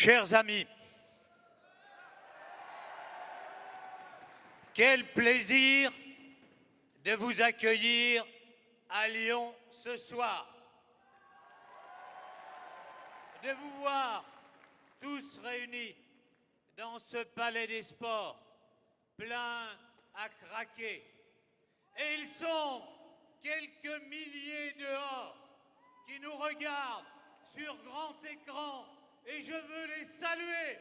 Chers amis, quel plaisir de vous accueillir à Lyon ce soir, de vous voir tous réunis dans ce palais des sports, plein à craquer. Et ils sont quelques milliers dehors qui nous regardent sur grand écran et je veux les saluer.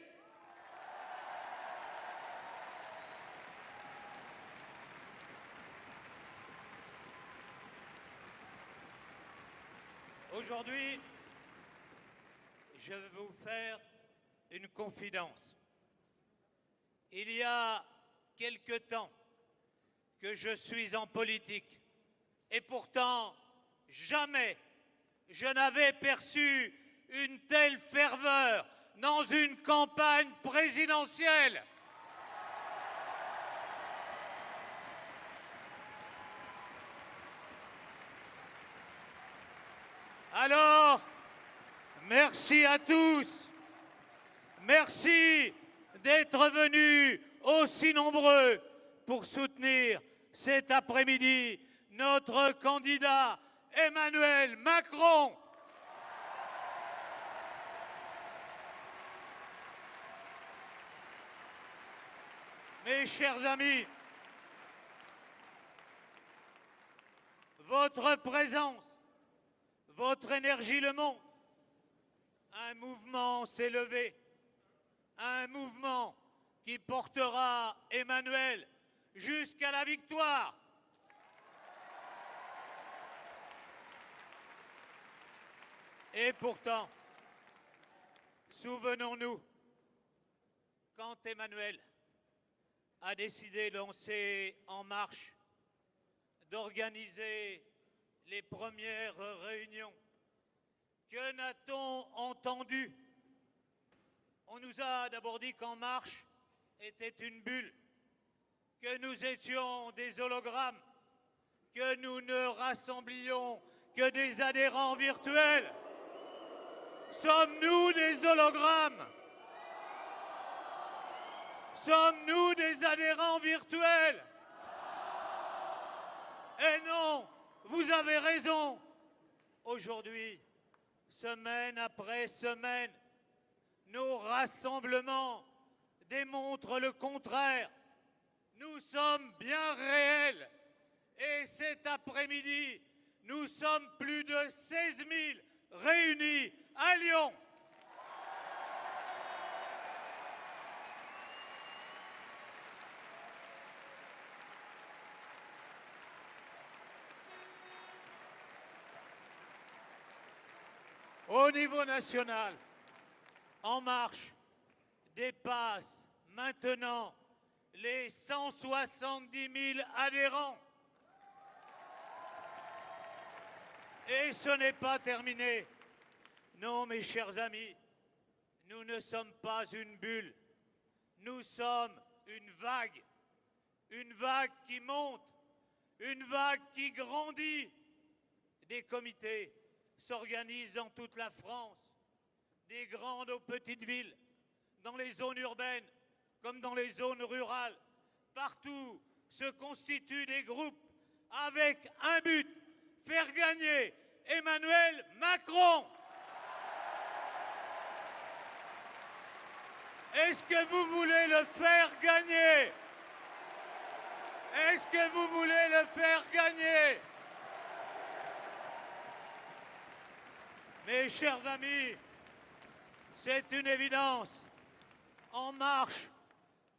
Aujourd'hui, je vais vous faire une confidence. Il y a quelque temps que je suis en politique et pourtant, jamais je n'avais perçu une telle ferveur dans une campagne présidentielle. Alors, merci à tous. Merci d'être venus aussi nombreux pour soutenir cet après-midi notre candidat Emmanuel Macron. Mes chers amis, votre présence, votre énergie le montre. Un mouvement s'est levé, un mouvement qui portera Emmanuel jusqu'à la victoire. Et pourtant, souvenons-nous, quand Emmanuel a décidé de lancer En Marche, d'organiser les premières réunions, que n'a-t-on entendu? On nous a d'abord dit qu'En Marche était une bulle, que nous étions des hologrammes, que nous ne rassemblions que des adhérents virtuels. Sommes-nous des hologrammes? Sommes-nous des adhérents virtuels? Eh non, vous avez raison. Aujourd'hui, semaine après semaine, nos rassemblements démontrent le contraire. Nous sommes bien réels. Et cet après-midi, nous sommes plus de 16 000 réunis à Lyon. Au niveau national, En Marche dépasse maintenant les 170 000 adhérents. Et ce n'est pas terminé. Non, mes chers amis, nous ne sommes pas une bulle. Nous sommes une vague qui monte, une vague qui grandit. Des comités s'organisent dans toute la France, des grandes aux petites villes, dans les zones urbaines comme dans les zones rurales. Partout se constituent des groupes avec un but, faire gagner Emmanuel Macron. Est-ce que vous voulez le faire gagner? Est-ce que vous voulez le faire gagner? Mes chers amis, c'est une évidence. En Marche,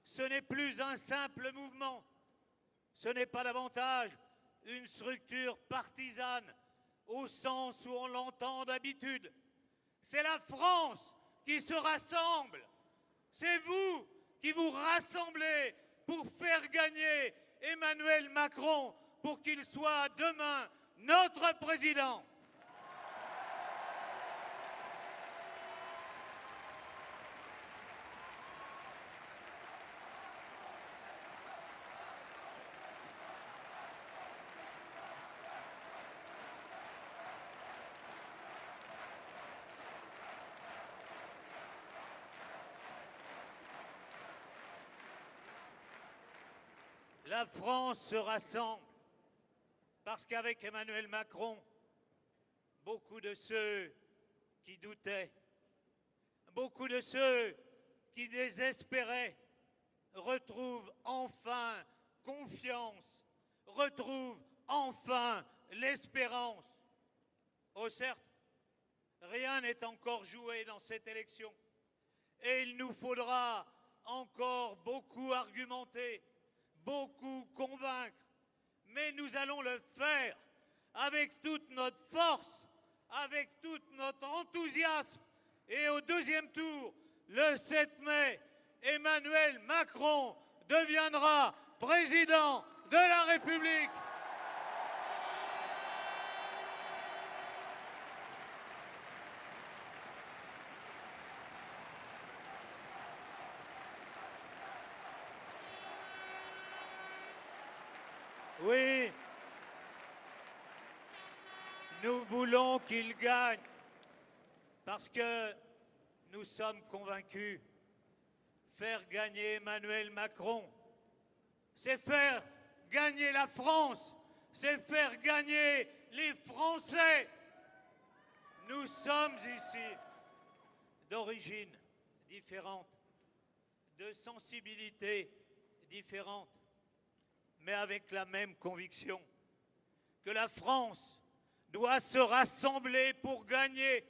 ce n'est plus un simple mouvement. Ce n'est pas davantage une structure partisane au sens où on l'entend d'habitude. C'est la France qui se rassemble. C'est vous qui vous rassemblez pour faire gagner Emmanuel Macron pour qu'il soit demain notre président. la France se rassemble parce qu'avec Emmanuel Macron, beaucoup de ceux qui doutaient, beaucoup de ceux qui désespéraient retrouvent enfin confiance, retrouvent enfin l'espérance. Oh certes, rien n'est encore joué dans cette élection et il nous faudra encore beaucoup argumenter, beaucoup convaincre, mais nous allons le faire avec toute notre force, avec tout notre enthousiasme. Et au deuxième tour, le 7 mai, Emmanuel Macron deviendra président de la République. Oui, nous voulons qu'il gagne parce que nous sommes convaincus. Faire gagner Emmanuel Macron, c'est faire gagner la France, c'est faire gagner les Français. Nous sommes ici d'origine différente, de sensibilité différente, mais avec la même conviction que la France doit se rassembler pour gagner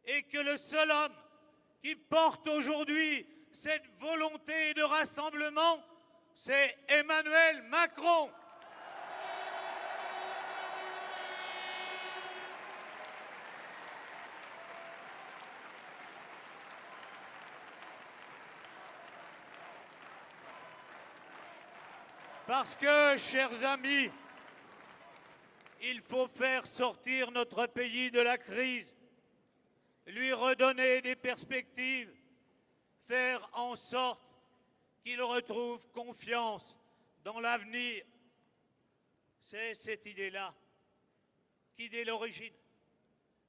et que le seul homme qui porte aujourd'hui cette volonté de rassemblement, c'est Emmanuel Macron. Parce que, chers amis, il faut faire sortir notre pays de la crise, lui redonner des perspectives, faire en sorte qu'il retrouve confiance dans l'avenir. C'est cette idée-là qui, dès l'origine,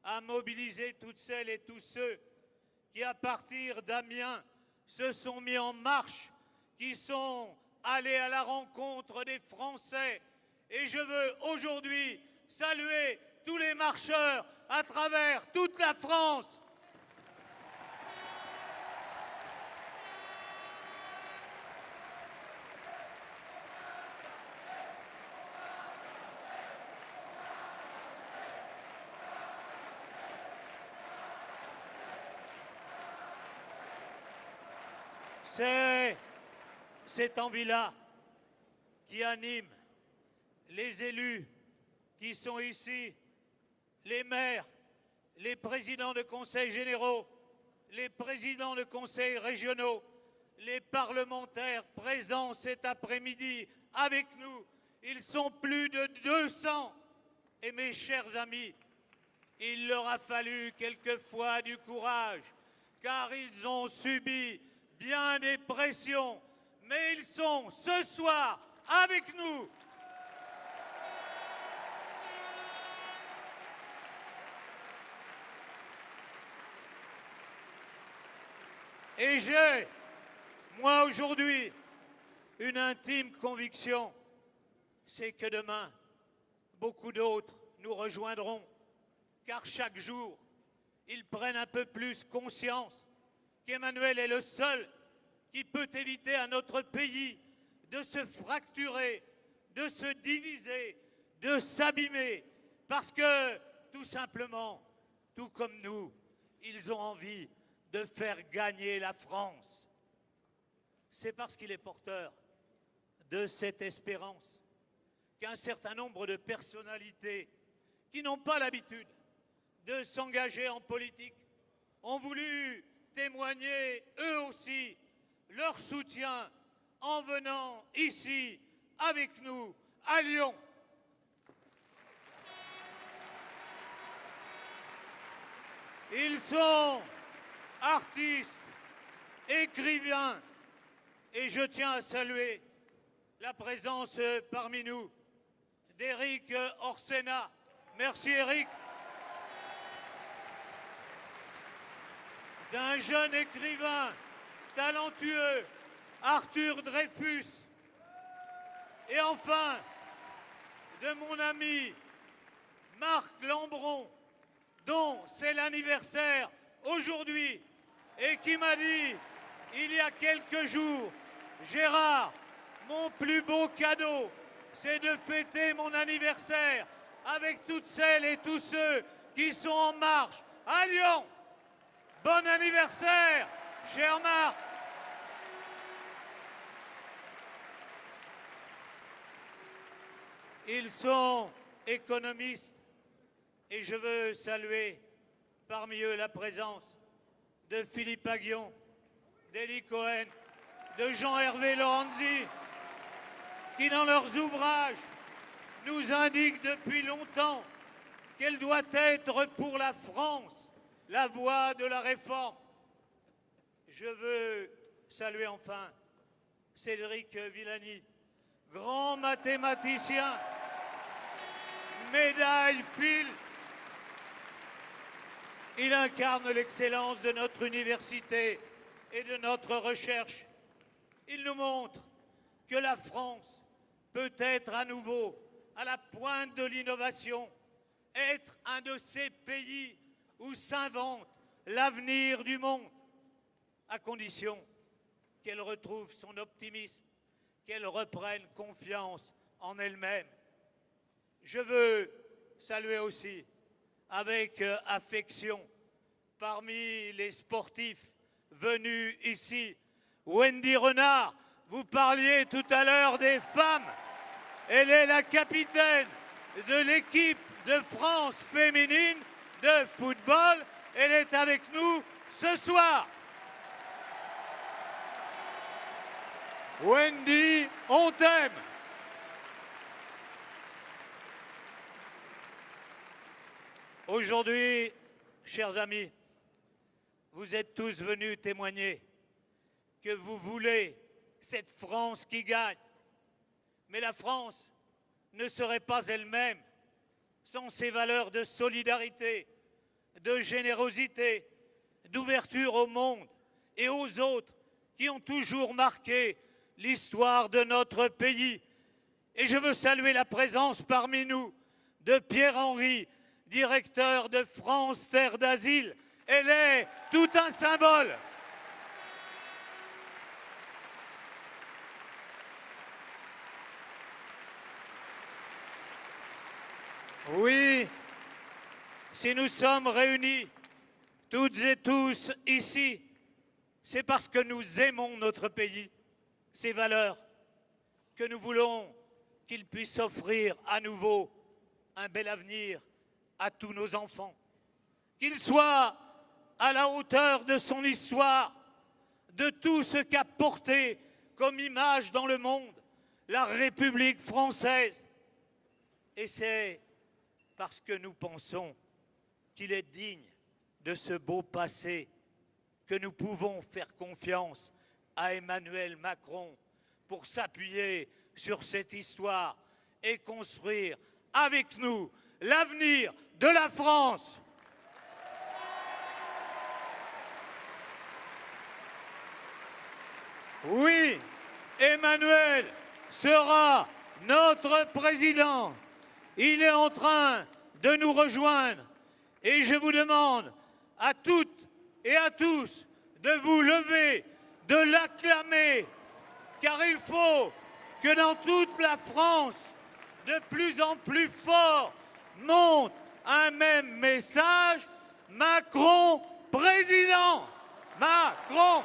a mobilisé toutes celles et tous ceux qui, à partir d'Amiens, se sont mis en marche, qui sont allés à la rencontre des Français. Et je veux aujourd'hui saluer tous les marcheurs à travers toute la France. C'est cette envie-là qui anime les élus qui sont ici, les maires, les présidents de conseils généraux, les présidents de conseils régionaux, les parlementaires présents cet après-midi avec nous. Ils sont plus de 200. Et mes chers amis, il leur a fallu quelquefois du courage, car ils ont subi bien des pressions, mais ils sont ce soir avec nous. Et j'ai, moi aujourd'hui, une intime conviction, c'est que demain, beaucoup d'autres nous rejoindront, car chaque jour, ils prennent un peu plus conscience qu'Emmanuel est le seul qui peut éviter à notre pays de se fracturer, de se diviser, de s'abîmer, parce que, tout simplement, tout comme nous, ils ont envie de faire gagner la France. C'est parce qu'il est porteur de cette espérance qu'un certain nombre de personnalités qui n'ont pas l'habitude de s'engager en politique ont voulu témoigner eux aussi leur soutien en venant ici avec nous à Lyon. Ils sont artistes, écrivains, et je tiens à saluer la présence parmi nous d'Éric Orsena. Merci Éric. D'un jeune écrivain talentueux, Arthur Dreyfus. Et enfin, de mon ami Marc Lambron, dont c'est l'anniversaire aujourd'hui, et qui m'a dit, il y a quelques jours, Gérard, mon plus beau cadeau, c'est de fêter mon anniversaire avec toutes celles et tous ceux qui sont en marche à Lyon. Bon anniversaire, cher Marc. Ils sont économistes et je veux saluer parmi eux la présence de Philippe Aghion, d'Eli Cohen, de Jean-Hervé Lorenzi, qui dans leurs ouvrages nous indiquent depuis longtemps quelle doit être pour la France la voie de la réforme. Je veux saluer enfin Cédric Villani, grand mathématicien, médaille Phil. Il incarne l'excellence de notre université et de notre recherche. Il nous montre que la France peut être à nouveau à la pointe de l'innovation, être un de ces pays où s'invente l'avenir du monde, à condition qu'elle retrouve son optimisme, qu'elle reprenne confiance en elle-même. Je veux saluer aussi avec affection parmi les sportifs venus ici, Wendy Renard. Vous parliez tout à l'heure des femmes. Elle est la capitaine de l'équipe de France féminine de football. Elle est avec nous ce soir. Wendy, on t'aime. Aujourd'hui, chers amis, vous êtes tous venus témoigner que vous voulez cette France qui gagne. Mais la France ne serait pas elle-même sans ses valeurs de solidarité, de générosité, d'ouverture au monde et aux autres qui ont toujours marqué l'histoire de notre pays. Et je veux saluer la présence parmi nous de Pierre-Henri, directeur de France Terre d'Asile. Elle est tout un symbole. Oui, si nous sommes réunis, toutes et tous ici, c'est parce que nous aimons notre pays, ses valeurs, que nous voulons qu'il puisse offrir à nouveau un bel avenir à tous nos enfants, qu'il soit à la hauteur de son histoire, de tout ce qu'a porté comme image dans le monde la République française. Et c'est parce que nous pensons qu'il est digne de ce beau passé que nous pouvons faire confiance à Emmanuel Macron pour s'appuyer sur cette histoire et construire avec nous l'avenir de la France. Oui, Emmanuel sera notre président. Il est en train de nous rejoindre et je vous demande à toutes et à tous de vous lever, de l'acclamer, car il faut que dans toute la France, de plus en plus fort, monte un même message, Macron président. Macron